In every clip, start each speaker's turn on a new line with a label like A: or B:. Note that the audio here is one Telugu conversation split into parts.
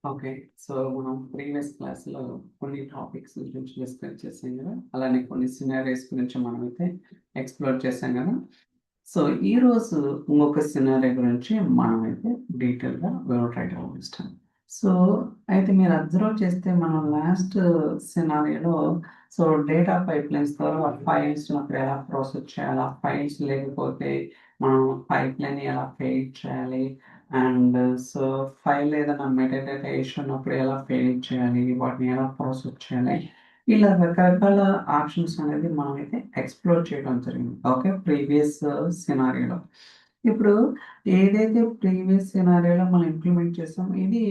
A: ఓకే. సో, మనం ప్రీవియస్ క్లాస్‌లో కొన్ని టాపిక్స్ గురించి డిస్కస్ చేసాం గదా! అలానే కొన్ని సినారియోస్ గురించి మనమైతే ఎక్స్‌ప్లోర్ చేసాం గదా! సో, ఈరోజు ఇంకొక సినారియో గురించి మనమైతే డీటెయిల్‌గా ట్రై టు అండర్‌స్టాండ్. సో, అయితే మీరు అబ్జర్వ్ చేస్తే మనం లాస్ట్ సినారియోలో సో, డేటా పైప్‌లైన్స్ ద్వారా ఫైల్స్ ఉన్నప్పుడు ఎలా ప్రాసెస్ చేయాలా? ఫైల్స్ లేకపోతే మనం పైప్‌లైన్ ఎలా ఫెయిల్ చేయాలి? అండ్ సో, ఫైల్ ఏదైనా మెటాడేటా ఇష్యూ ఉన్నప్పుడు ఎలా ఫెయిల్ చేయాలి? వాటిని ఎలా ప్రాసెస్ చేయాలి? ఇలా రకరకాల ఆప్షన్స్ అనేది మనమైతే ఎక్స్‌ప్లోర్ చేయడం జరిగింది. ఓకే. ప్రీవియస్ సినారియోలో. ఇప్పుడు ఏదైతే ప్రీవియస్ సినారియోలో మనం ఇంప్లిమెంట్ చేసామో ఇది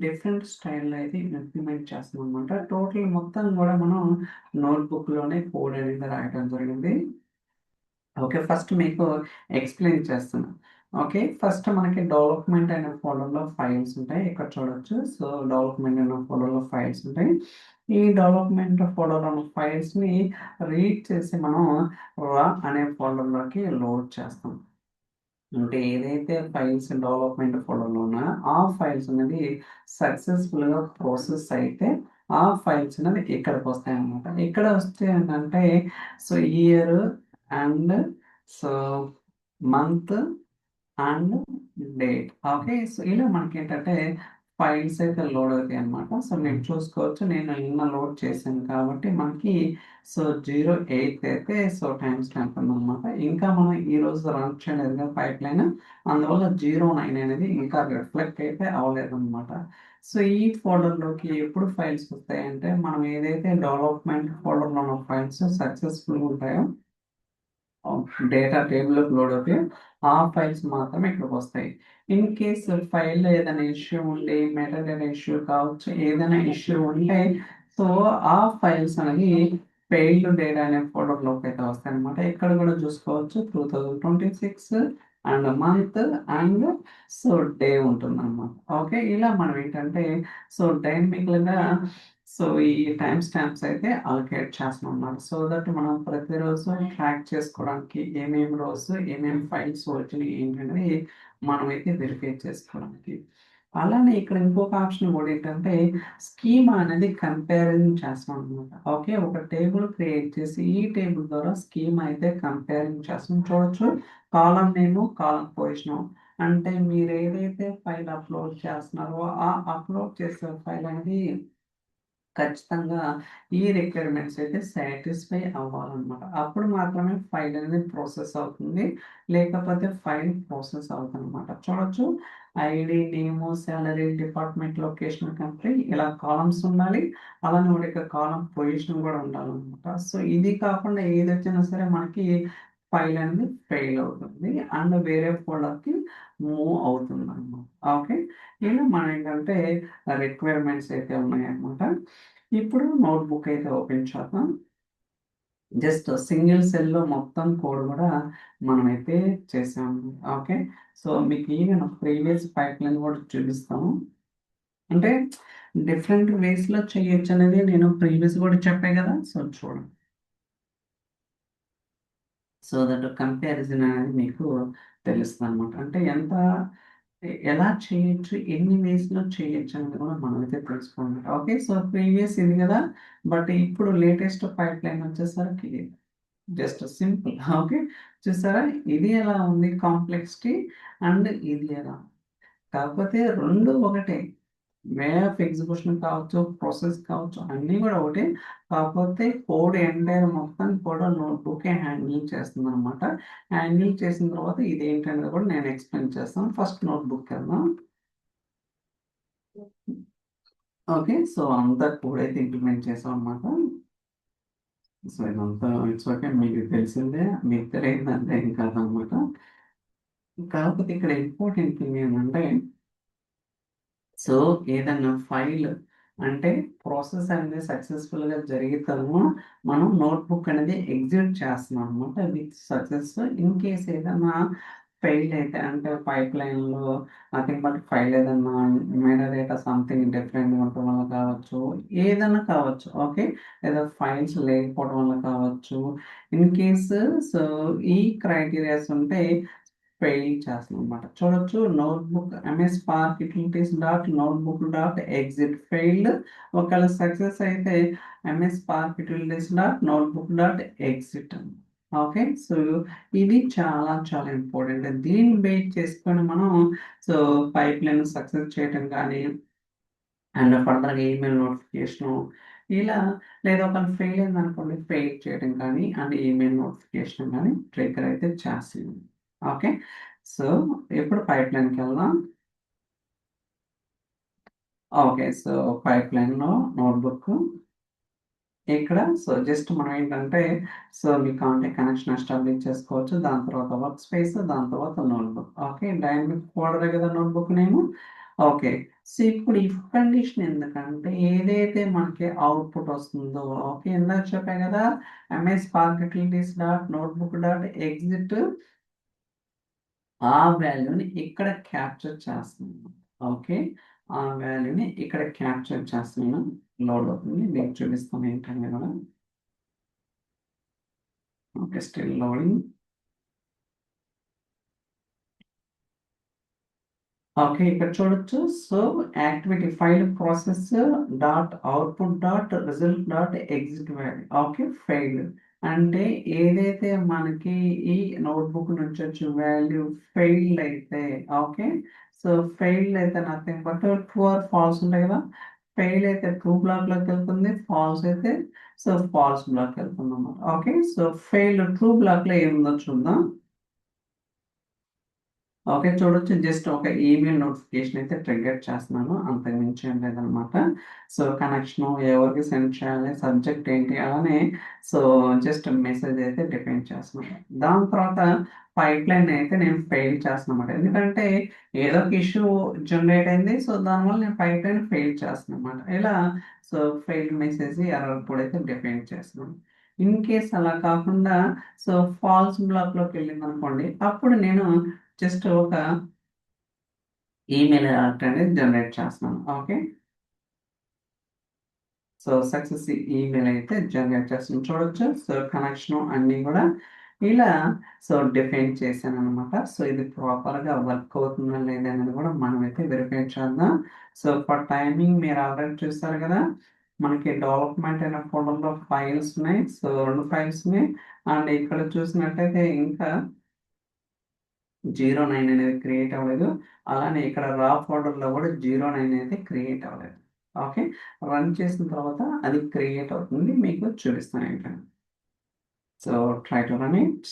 A: డిఫరెంట్ స్టైల్‌లో అయితే ఇంప్లిమెంట్ చేస్తామనమాట. టోటల్ మొత్తం గూడా మనం నోట్‌బుక్‌లోనే కోడ్ అనేది రాయడం జరిగింది. ఓకే. ఫస్ట్ మీకు ఎక్స్‌ప్లెయిన్ చేస్తున్నా. ఓకే. ఫస్ట్ మనకి డెవలప్‌మెంట్ అనే ఫోల్డర్‌లో ఫైల్స్ ఉంటాయి. ఇక్కడ చూడొచ్చు. సో, డెవలప్‌మెంట్ అనే ఫోల్డర్‌లో ఫైల్స్ ఉంటాయి. ఈ డెవలప్‌మెంట్ ఫోల్డర్‌లో ఉన్న ఫైల్స్‌ని రీడ్ చేసి మనం రా అనే ఫోల్డర్‌లోకి లోడ్ చేస్తాం. అంటే ఏదైతే ఫైల్స్ డెవలప్‌మెంట్ ఫోల్డర్‌లో ఉన్నాయో ఆ ఫైల్స్ అనేది సక్సెస్‌ఫుల్‌గా ప్రాసెస్ అయితే ఆ ఫైల్స్ అనేది ఇక్కడికొస్తాయన్నమాట. ఇక్కడ వస్తే ఏంటంటే so, year and so, month and date. Okay. So, ఇలా మనకేంటంటే ఫైల్స్ అయితే లోడ్ అవుతాయన్నమాట. సో, మీరు చూసుకోవచ్చు. నేను నిన్న లోడ్ చేశాను కాబట్టి మనకి సో, 08 అయితే సో, టైమ్ స్టాంప్ ఉందన్నమాట. ఇంకా మనం ఈరోజు రన్ చేయలేదుగా పైప్‌లైన్. అందువల్ల 09 అనేది ఇంకా రిఫ్లెక్ట్ అయితే అవ్వలేదన్నమాట. సో, ఈ ఫోల్డర్‌లోకి ఎప్పుడు ఫైల్స్ వస్తాయంటే మనం ఏదైతే డెవలప్‌మెంట్ ఫోల్డర్‌లో ఉన్న ఫైల్స్ సక్సెస్‌ఫుల్‌గా ఉంటాయో డేటా టేబుల్‌లోకి లోడ్ అవుతాయి. ఆ ఫైల్స్ మాత్రమే ఇక్కడికొస్తాయి. ఇన్ కేస్ ఫైల్‌లో ఏదైనా ఇష్యూ ఉండి, మెటాడేటా ఇష్యూ కావచ్చు, ఏదైనా ఇష్యూ ఉంటే సో, ఆ ఫైల్స్ అనేవి ఫెయిల్డ్ డేటా అనే ఫోల్డర్‌లోకైతే వస్తాయన్నమాట. ఇక్కడ కూడా చూసుకోవచ్చు 2026 and month and so, day ఉంటుందన్నమాట. ఓకే. ఇలా మనం ఏంటంటే సో, డైనమిక్‌గా సో, ఈ టైమ్ స్టాంప్స్ అయితే అలొకేట్ చేస్తున్నామన్నమాట. సో దట్ మనం ప్రతిరోజు ట్రాక్ చేసుకోవడానికి ఏమేమి రోస్, ఏమేమి ఫైల్స్ వచ్చినాయి ఏంటనేది మనమైతే వెరిఫై చేసుకోవడానికి. అలానే ఇక్కడ ఇంకొక ఆప్షన్ కూడా ఏంటంటే స్కీమా అనేది కంపారిజన్ చేస్తామన్నమాట. ఓకే. ఒక టేబుల్ క్రియేట్ చేసి ఈ టేబుల్ ద్వారా స్కీమా అయితే కంపారిజన్ చేస్తాం. చూడొచ్చు కాలమ్ నేము, కాలమ్ పొజిషను. అంటే మీరు ఏదైతే ఫైల్ అప్‌లోడ్ చేస్తున్నారో ఆ అప్‌లోడ్ చేసే ఫైల్ అనేది ఖచ్చితంగా ఈ రిక్వైర్మెంట్స్ అయితే సాటిస్ఫై అవ్వాలన్నమాట. అప్పుడు మాత్రమే ఫైల్ అనేది ప్రాసెస్ అవుతుంది. లేకపోతే ఫైల్ ప్రాసెస్ అవ్వదన్నమాట. చూడొచ్చు ID, name, salary, department, location, country ఇలా కాలమ్స్ ఉండాలి. అలానే ఒక కాలమ్ పొజిషన్ కూడా ఉండాలన్నమాట. సో, ఇది కాకుండా ఏదొచ్చినా సరే మనకి ఫైల్ అనేది ఫెయిల్ అవుతుంది. అండ్ వేరే ఫోల్డర్‌కి మూవ్ అవుతుందన్నమాట. ఓకే. ఇలా మనం ఏంటంటే రిక్వైర్మెంట్స్ అయితే ఉన్నాయన్నమాట. ఇప్పుడు నోట్‌బుక్ అయితే ఓపెన్ చేద్దాం. జస్ట్ సింగిల్ సెల్‌లో మొత్తం కోడ్ గూడా మనమైతే చేసాము. ఓకే. సో, మీకు ఈవెన్ ప్రీవియస్ పైప్‌లైన్ గూడా చూపిస్తాము. అంటే డిఫరెంట్ వేస్‌లో చేయొచ్చనేది నేను ప్రీవియస్ గూడా చెప్పా గదా! సో, చూడండి. సో దట్ కంపారిజన్ అనేది మీకు తెలుస్తదనమాట. అంటే ఎంత ఎలా చేయొచ్చు, ఎన్ని వేస్‌లో చేయొచ్చు అనేది కూడా మనమైతే తెలుసుకోవాలన్నమాట. ఓకే. సో, ప్రీవియస్ ఇది గదా! బట్ ఇప్పుడు లేటెస్ట్ పైప్‌లైన్ వచ్చేసరికి జస్ట్ సింపుల్. ఓకే. చూసారా? ఇది ఎలా ఉంది కాంప్లెక్సిటీ అండ్ ఇది ఎలా కాకపోతే 2 ఒకటే. వే ఆఫ్ ఎగ్జిక్యూషన్ కావచ్చు, ప్రాసెస్ కావచ్చు అన్నీ గూడా ఒకటే. కాకపోతే కోడ్ ఎంటైర్ మొత్తం కూడా నోట్‌బుకే హ్యాండిల్ చేస్తుందనమాట. హ్యాండిల్ చేసిన తర్వాత ఇదేంటనేది కూడా నేను ఎక్స్‌ప్లెయిన్ చేస్తాను. ఫస్ట్ నోట్‌బుక్‌కెళ్దాం. ఓకే. సో, అంతా కోడయితే ఇంప్లిమెంట్ చేసామనమాట. సో, ఇదంతా ఇట్స్ ఓకే. మీకు తెలిసిందే. మీకు తెలియనిదంతా ఏం కాదనమాట. కాకపోతే ఇక్కడ ఇంపార్టెంట్ థింగ్ ఏందంటే సో, ఏదన్నా ఫైల్ అంటే ప్రాసెస్ అనేది సక్సెస్‌ఫుల్‌గా జరిగితేనేమో మనం నోట్‌బుక్ అనేది ఎగ్జిక్యూట్ చేస్తున్నాం అనమాట విత్ సక్సెస్. ఇన్ కేస్ ఏదన్నా ఫెయిల్ అయితే అంటే పైప్‌లైన్‌లో నథింగ్ బట్ ఫైల్ ఏదన్నా మెటాడేటా సంథింగ్ డిఫరెంట్‌గా ఉండటం వల్ల కావచ్చు, ఏదన్నా కావచ్చు. ఓకే. లేదా ఫైల్స్ లేకపోవడం వల్ల కావచ్చు. ఇన్ కేస్ సో, ఈ క్రైటీరియాస్ ఉంటే ఫెయిల్ చేస్తున్నాం అనమాట. చూడొచ్చు notebook MS spark utilities dot notebook dot exit failed. ఒకవేళ సక్సెస్ అయితే MS spark utilities dot notebook dot exit. Okay, so ఇది చాలా చాలా ఇంపార్టెంట్. దీన్ని బేస్ చేసుకొని మనం సో పైప్ లైన్ సక్సెస్ చేయటం కానీ అండ్ ఫర్దర్గా ఈమెయిల్ నోటిఫికేషను ఇలా, లేదా ఒక ఫెయిల్ అయింది అనుకోండి ఫెయిల్ చేయడం కానీ అండ్ ఈమెయిల్ నోటిఫికేషన్ కానీ ట్రిగ్గర్ అయితే చేస్తుంది. ఓకే, సో ఇప్పుడు పైప్ లైన్కి వెళ్దాం. ఓకే, సో పైప్ లైన్లో నోట్బుక్ ఇక్కడ సో జస్ట్ మనం ఏంటంటే సో మీ కాంటాక్ట్ కనెక్షన్ ఎస్టాబ్లిష్ చేసుకోవచ్చు. దాని తర్వాత వర్క్ స్పేస్, దాని తర్వాత నోట్బుక్. ఓకే, డైనమిక్ ఫోల్డర్ కదా నోట్బుక్ నేమ్. ఓకే, సో ఇప్పుడు ఇఫ్ కండిషన్ ఎందుకంటే ఏదైతే మనకి అవుట్పుట్ వస్తుందో, ఓకే ఇందాక చెప్పా కదా MS spark utilities dot notebook dot exit ఆ వాల్యూని ఇక్కడ క్యాప్చర్ చేస్తున్నాను. ఓకే, ఆ వాల్యూని ఇక్కడ క్యాప్చర్ చేస్తున్నాను. లోడ్ అవుతుంది, మీకు చూపిస్తాను ఏంటంటే కూడా. Okay, still loading. ఓకే, ఇక్కడ చూడొచ్చు. So activity file process dot output dot result dot exit value. Okay, fail అంటే ఏదైతే మనకి ఈ నోట్బుక్ నుంచి వచ్చే వాల్యూ ఫెయిల్ అయితే, ఓకే సో ఫెయిల్ అయితే nothing but true or false ఉంటాయి కదా. ఫెయిల్ అయితే ట్రూ బ్లాక్ లోకి వెళ్తుంది, ఫాల్స్ అయితే సో ఫాల్స్ బ్లాక్ వెళ్తుంది అన్నమాట. Okay, so fail true block లో ఏముందో చూద్దాం. ఓకే, చూడొచ్చు జస్ట్ ఒక ఈమెయిల్ నోటిఫికేషన్ అయితే ట్రిగ్గర్ చేస్తున్నాను, అంతకు మించి ఏం లేదనమాట. సో కనెక్షన్ ఎవరికి సెండ్ చేయాలి, సబ్జెక్ట్ ఏంటి అలానే సో జస్ట్ మెసేజ్ అయితే డిపెండ్ చేస్తున్నాను. దాని తర్వాత పైప్ లైన్ అయితే నేను ఫెయిల్ చేస్తున్నాను అనమాట. ఎందుకంటే ఏదో ఒక ఇష్యూ జనరేట్ అయింది, సో దానివల్ల నేను పైప్ లైన్ ఫెయిల్ చేస్తున్నాను అనమాట. ఇలా సో ఫెయిల్ మెసేజ్ ఎర్రర్ కూడా అయితే డిపెండ్ చేస్తున్నాను. ఇన్ కేస్ అలా కాకుండా సో ఫాల్స్ బ్లాక్లోకి వెళ్ళింది అనుకోండి, అప్పుడు నేను జస్ట్ ఒక ఈమెయిల్ అలర్ట్ అనేది జనరేట్ చేస్తున్నాను. ఓకే, సో సక్సెస్ ఈమెయిల్ అయితే జనరేట్ చేస్తున్నాను. చూడొచ్చు సో కనెక్షన్ అన్నీ కూడా ఇలా సో డిఫైన్ చేశాను అనమాట. సో ఇది ప్రాపర్గా వర్క్ అవుతుందా లేదా అనేది కూడా మనం అయితే వెరిఫై చేద్దాం. సో ఫర్ టైమింగ్ మీరు ఆల్రెడీ చూస్తారు కదా, మనకి డెవలప్మెంట్ అయిన ఫోల్డర్లో ఫైల్స్ ఉన్నాయి. సో 2 ఫైల్స్ ఉన్నాయి. అండ్ ఇక్కడ చూసినట్టయితే ఇంకా 09 అనేది క్రియేట్ అవ్వలేదు. అలానే ఇక్కడ రా ఫోల్డర్లో కూడా 09 అయితే క్రియేట్ అవ్వలేదు. ఓకే, రన్ చేసిన తర్వాత అది క్రియేట్ అవుతుంది, మీకు చూపిస్తాను ఏంటంటే. So try to run it.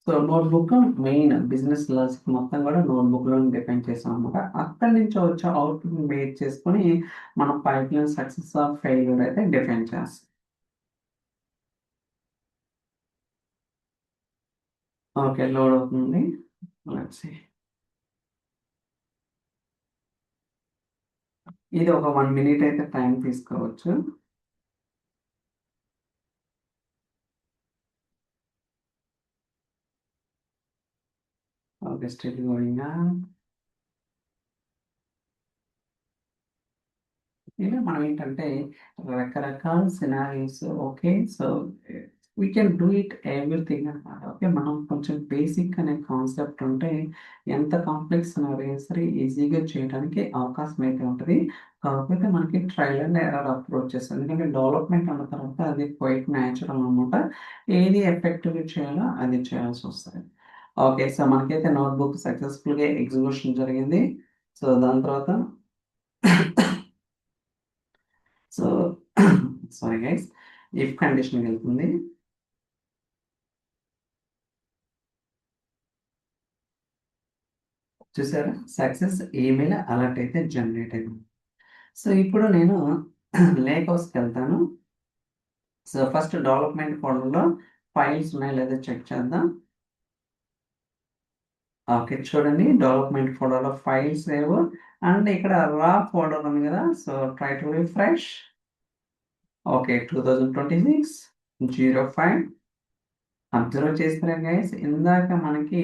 A: So notebook main business logic మొత్తం కూడా నోట్బుక్లో డిపెండ్ చేసాం అనమాట. అక్కడి నుంచి వచ్చే అవుట్పుట్ బేస్ చేసుకొని మనం పైప్లైన్ సక్సెస్ ఆఫ్ ఫెయిల్యూర్ అయితే డిఫైన్ చేస్తాం. ఓకే, లోడ్ అవుతుంది. Let's see. ఇది ఒక 1 మినిట్ అయితే టైం తీసుకోవచ్చు. Okay, still going on. ఇలా మనం ఏంటంటే రకరకాల సినారీస్. Okay, so we can do it everything అనమాట. ఓకే, మనం కొంచెం బేసిక్ అనే కాన్సెప్ట్ ఉంటే ఎంత కాంప్లెక్స్ సినారీస్ సరే ఈజీగా చేయడానికి అవకాశం అయితే ఉంటుంది. కాకపోతే మనకి ట్రయల్ అండ్ ఎర్రర్ అప్రోచెస్, ఎందుకంటే డెవలప్మెంట్ అన్న తర్వాత అది క్వైట్ న్యాచురల్ అనమాట. ఏది ఎఫెక్టివ్గా చేయాలో అది చేయాల్సి వస్తుంది. ఓకే, సో మనకైతే నోట్బుక్ సక్సెస్ఫుల్గా ఎగ్జిక్యూషన్ జరిగింది. సో దాని తర్వాత so sorry guys, if condition వెళ్తుంది. చూసారా, సక్సెస్ ఈమెయిల్ అలర్ట్ అయితే జనరేట్ అయింది. సో ఇప్పుడు నేను లేక్ హౌస్కి వెళ్తాను. సో ఫస్ట్ డెవలప్మెంట్ ఫోల్డర్లో ఫైల్స్ ఉన్నాయి లేదా చెక్ చేద్దాం. ఓకే, చూడండి డెవలప్మెంట్ ఫోల్డర్లో ఫైల్స్ లేవు అండ్ ఇక్కడ రా ఫోల్డర్ ఉంది కదా. So try to refresh. Okay, 2026 05 observe చేస్తారా గైస్, ఇందాక మనకి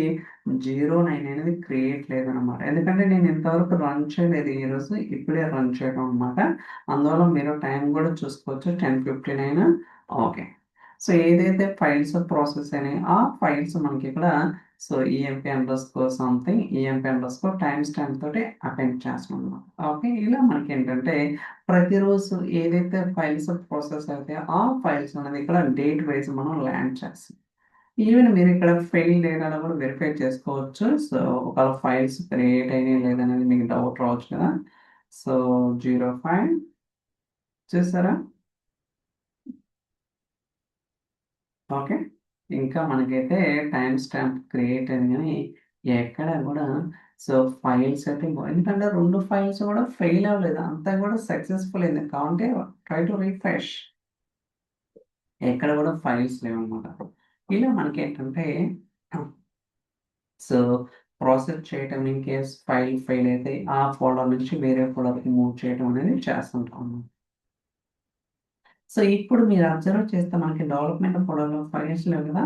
A: 09 అనేది క్రియేట్ లేదనమాట. ఎందుకంటే నేను ఇంతవరకు రన్ చేయలేదు ఈరోజు, ఇప్పుడే రన్ చేయడం అనమాట. అందువల్ల మీరు టైం కూడా చూసుకోవచ్చు, 10:59. ఓకే. సో ఏదైతే ఫైల్స్ ప్రాసెస్ అయినాయి ఆ ఫైల్స్ మనకి ఇక్కడ so EMP under score something EMP under score time stamp తోటి అటెండ్ చేస్తున్నాం అనమాట. ఓకే, ఇలా మనకి ఏంటంటే ప్రతిరోజు ఏదైతే ఫైల్స్ ప్రాసెస్ అయితే ఆ ఫైల్స్ అనేది ఇక్కడ డేట్ వైజ్ మనం ల్యాండ్ చేస్తాం. ఈవెన్ మీరు ఇక్కడ ఫెయిల్ డేటాలో కూడా వెరిఫై చేసుకోవచ్చు. సో ఒకవేళ ఫైల్స్ క్రియేట్ అయినాయి లేదనేది మీకు డౌట్ రావచ్చు కదా. సో 05 చూసారా. ఓకే, ఇంకా మనకైతే టైం స్టాంప్ క్రియేట్ అయింది కానీ ఎక్కడ కూడా సో ఫైల్స్ అయితే ఎందుకంటే రెండు ఫైల్స్ కూడా ఫెయిల్ అవ్వలేదు, అంతా కూడా సక్సెస్ఫుల్ అయింది. కాబట్టి ట్రై టు రిఫ్రెష్, ఎక్కడ కూడా ఫైల్స్ లేవన్నమాట. ఇలా మనకి ఏంటంటే సో ప్రాసెస్ చేయటం ఇన్ కేస్ ఫైల్ ఫెయిల్ అయితే ఆ ఫోల్డర్ నుంచి వేరే ఫోల్డర్కి మూవ్ చేయడం అనేది చేస్తుంటాము. సో ఇప్పుడు మీరు అబ్జర్వ్ చేస్తే మనకి డెవలప్మెంట్ ఫోల్డర్లో ఫైల్స్ లేవు కదా.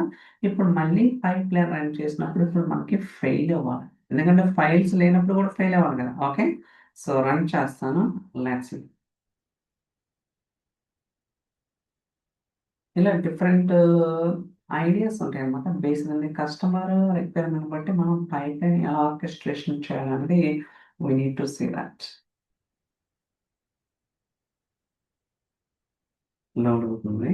A: ఇప్పుడు మళ్ళీ పైప్ లైన్ రన్ చేసినప్పుడు ఇప్పుడు మనకి ఫెయిల్ అవ్వాలి, ఎందుకంటే ఫైల్స్ లేనప్పుడు కూడా ఫెయిల్ అవ్వాలి కదా. ఓకే, సో రన్ చేస్తాను. లెట్స్ ఇలా డిఫరెంట్ ఐడియాస్ ఉంటాయి అన్నమాట. బేస్డ్ అనే కస్టమర్ రిక్వైర్మెంట్ బట్టి మనం పైప్ లైన్ ఎలా ఆర్కెస్ట్రేషన్ చేయాలనేది we need to see that. Load అవుతుంది.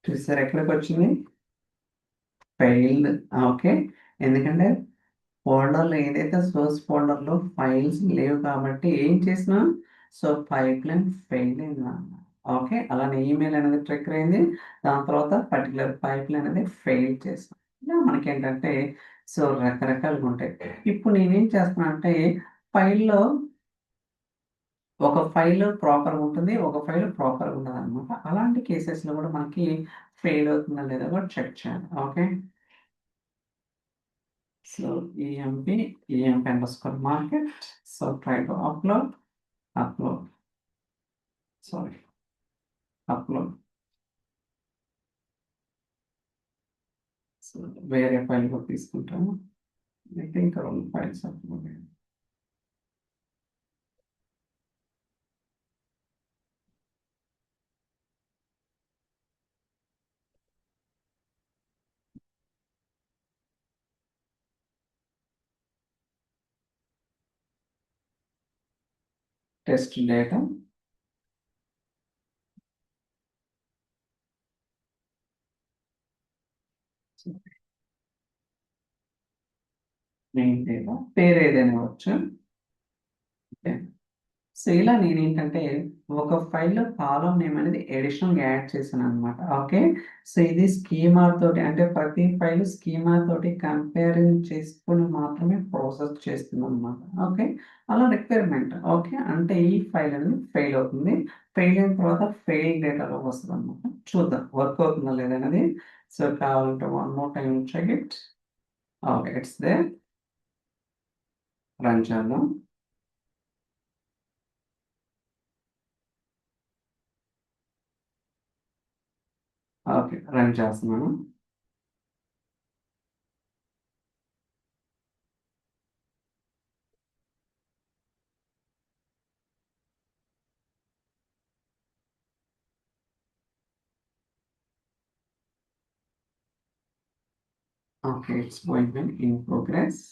A: చూసారు ఎక్కడికి వచ్చింది, ఫెయిల్డ్. ఓకే, ఎందుకంటే ఫోల్డర్లో ఏదైతే సోర్స్ ఫోల్డర్లో ఫైల్స్ లేవు కాబట్టి ఏం చేసినా సో పైప్ లైన్ ఫెయిల్ అయింది. ఓకే, అలానే ఈమెయిల్ అనేది ట్రిక్కర్ అయింది, దాని తర్వాత పర్టికులర్ పైప్ లైన్ అనేది ఫెయిల్ చేస్తాం. ఇలా మనకి ఏంటంటే సో రకరకాలుగా ఉంటాయి. ఇప్పుడు నేనేం చేస్తున్నా అంటే ఫైల్లో ఒక ఫైల్ ప్రాపర్గా ఉంటుంది, ఒక ఫైల్ ప్రాపర్గా ఉండదు అనమాట. అలాంటి కేసెస్లో కూడా మనకి ఫెయిల్ అవుతుందా లేదా కూడా చెక్ చేయాలి. Okay, so emp under score market. So try to upload sorry upload. So వేరే ఫైల్ కూడా తీసుకుంటాము, అయితే ఇంకా రెండు files upload. Test data main data పేరు ఏదైనా ఇవ్వచ్చు. ఓకే, సో ఇలా నేనేంటంటే ఒక ఫైల్లో కాలం నేమ్ అనేది ఎడిషనల్ యాడ్ చేశాను అనమాట. ఓకే, సో ఇది స్కీమా తోటి అంటే ప్రతి ఫైల్ స్కీమా తోటి కంపేరింగ్ చేసుకుని మాత్రమే ప్రాసెస్ చేస్తుంది అనమాట. ఓకే, అలా రిక్వైర్మెంట్. ఓకే, అంటే ఈ ఫైల్ అనేది ఫెయిల్ అవుతుంది, ఫెయిల్ అయిన తర్వాత ఫెయిల్ డేటాలో వస్తుంది అనమాట. చూద్దాం వర్క్ అవుతుందా లేదా అనేది. సో కావాలంటే one more time check it. Okay, it's they, run చేద్దాం. ఓకే, రన్ చేస్తున్నాను. Okay, it's going in progress.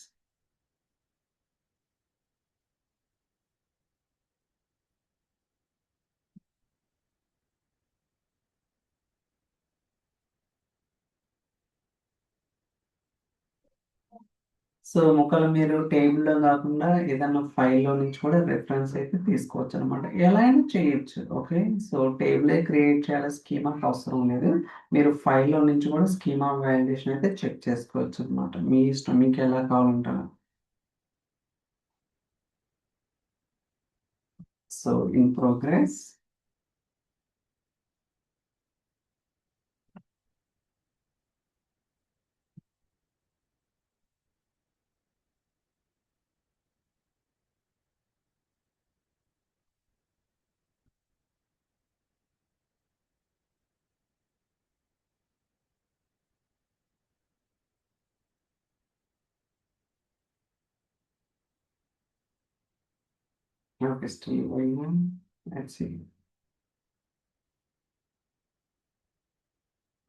A: So ఒకవేళ మీరు టేబుల్లో కాకుండా ఏదైనా ఫైల్లో నుంచి కూడా రెఫరెన్స్ అయితే తీసుకోవచ్చు అనమాట. ఎలా అయినా చేయొచ్చు. ఓకే, సో టేబులే క్రియేట్ చేయాలి, స్కీమాకి అవసరం లేదు. మీరు ఫైల్లో నుంచి కూడా స్కీమా వాల్యుయేషన్ అయితే చెక్ చేసుకోవచ్చు అనమాట. మీ ఇష్టం, మీకు ఎలా కావాలంటే అలా. So in progress. Okay. Still going on. Let's see.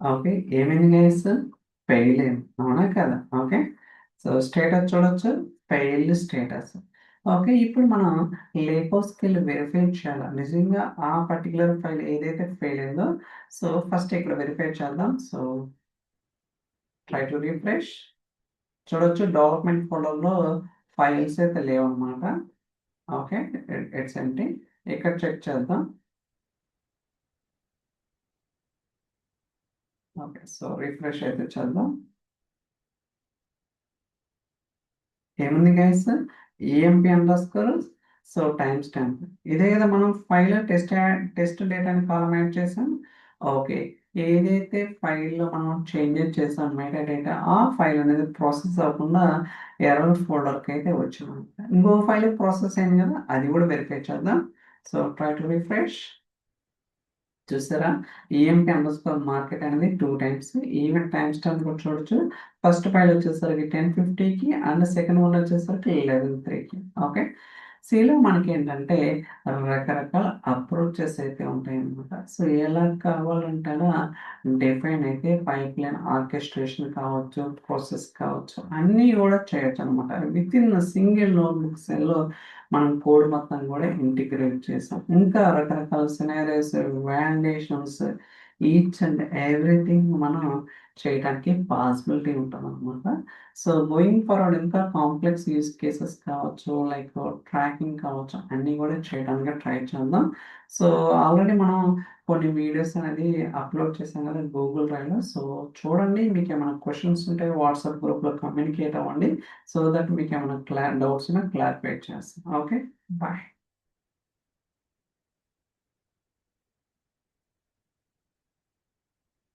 A: Okay. ఏమైంది గైస్? ఫెయిల్ అయింది. అవునా కదా? ఓకే. సో, స్టేటస్ చూడొచ్చు. Failed status. ఓకే. ఇప్పుడు మనం లేపోస్‌కెళ్ళి వెరిఫై చేయాలా? నిజంగా ఆ పర్టిక్యులర్ ఫైల్ ఏదైతే ఫెయిల్ అయిందో, సో, ఫస్ట్ ఇక్కడ వెరిఫై చేద్దాం. So, try to refresh. చూడొచ్చు డెవలప్‌మెంట్ ఫోల్డర్‌లో ఫైల్స్ అయితే లేవన్నమాట. ఓకే. It's empty. ఇక్కడ చెక్ చేద్దాం. ఓకే. సో, రిఫ్రెష్ అయితే చేద్దాం. ఏముంది guys? EMP underscore so, time stamp. ఇదే కదా మనం ఫైల్‌లో టెస్ట్ డేటా అని కాలమ్ యాడ్ చేసాం. ఓకే. ఏదైతే ఫైల్‌లో మనం చేంజెస్ చేసాం మెటా డేటా ఆ ఫైల్ అనేది ప్రాసెస్ అవ్వకుండా ఎర్రర్ ఫోల్డర్‌కైతే వచ్చిందన్నమాట. ఇంకో ఫైల్ ప్రాసెస్ అయింది కదా! అది కూడా వెరిఫై చేద్దాం. So, try to refresh. చూసారా? ఈఎంపీ అండర్‌స్కోర్ మార్కెట్ అనేది 2 టైమ్స్. ఈవెన్ టైమ్ స్టాంప్ కూడా చూడొచ్చు. ఫస్ట్ ఫైల్ వచ్చేసరికి 10:50కి అండ్ సెకండ్ వన్ వచ్చేసరికి 11:03కి. ఓకే. సిలో మనకేంటంటే రకరకాల అప్రోచెస్ అయితే ఉంటాయన్నమాట. సో, ఎలా కావాలంటే అలా డిఫైన్ అయితే పైప్‌లైన్ ఆర్కెస్ట్రేషన్ కావచ్చు, ప్రాసెస్ కావచ్చు అన్నీ కూడా చేయొచ్చనమాట. వితిన్ సింగిల్ నోట్‌బుక్ సెల్‌లో మనం కోడ్ మొత్తం కూడా ఇంటిగ్రేట్ చేసాం. ఇంకా రకరకాల సినారియోస్, వాలిడేషన్స్ ఈచ్ అండ్ ఎవ్రీథింగ్ మనం చేయటానికి పాసిబిలిటీ ఉంటదనమాట. సో, గోయింగ్ ఫార్వర్డ్ ఇంకా కాంప్లెక్స్ యూజ్ కేసెస్ కావచ్చు, లైక్ ట్రాకింగ్ కావచ్చు అన్నీ కూడా చేయడానికి ట్రై చేద్దాం. సో, ఆల్రెడీ మనం కొన్ని వీడియోస్ అనేది అప్‌లోడ్ చేశాం కదా గూగుల్ డ్రైవ్‌లో. సో, చూడండి. మీకేమైనా క్వెషన్స్ ఉంటే వాట్సాప్ గ్రూప్‌లో కమ్యూనికేట్ అవ్వండి. సో దట్ మీకేమైనా డౌట్స్ ఉన్నా క్లారిఫై చేస్తాం. ఓకే. బాయ్.